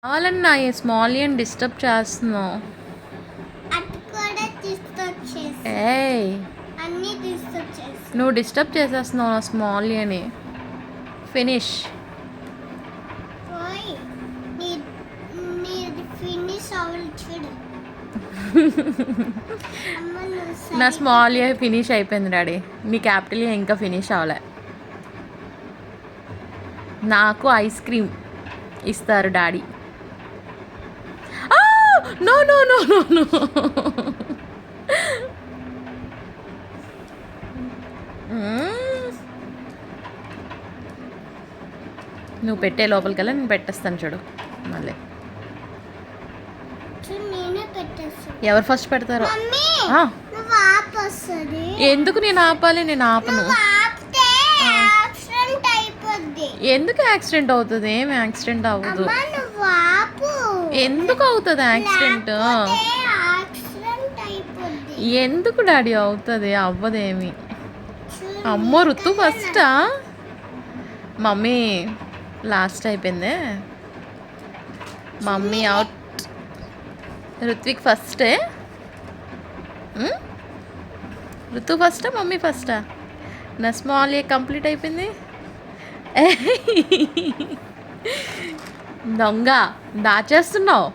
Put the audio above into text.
కావాలన్నా ఈ స్మాలియన్ డిస్టర్బ్ చేస్తున్నావు. ఏయ్ నువ్వు డిస్టర్బ్ చేసేస్తున్నావు నా స్మాలియని. ఫినిష్. నా స్మాల్ ఏ ఫినిష్ అయిపోయింది డాడీ. నీ క్యాపిటల్ ఏ ఇంకా ఫినిష్ అవ్వలే. నాకు ఐస్ క్రీమ్ ఇస్తారు daddy. No no no no no. నువ్వు పెట్టే లోపలికల్లా నేను పెట్టేస్తాను చూడు. మళ్ళీ ఎవరు ఫస్ట్ పెడతారో. ఎందుకు నేను ఆపాలి? నేను ఆపను. ఎందుకు యాక్సిడెంట్ అవుతుంది? ఏమి యాక్సిడెంట్ అవ్వదు. ఎందుకు అవుతుంది యాక్సిడెంట్? ఎందుకు డాడీ అవుతుంది? అవ్వదేమి. అమ్మో ఋతు ఫస్టా? మమ్మీ లాస్ట్ అయిపోయిందే. Mummy out. ఋత్విక్ ఫస్టే. ఋతు ఫస్టా మమ్మీ ఫస్టా? నా స్మాల్ ఏ కంప్లీట్ అయిపోయింది. దొంగ దాచేస్తున్నావు.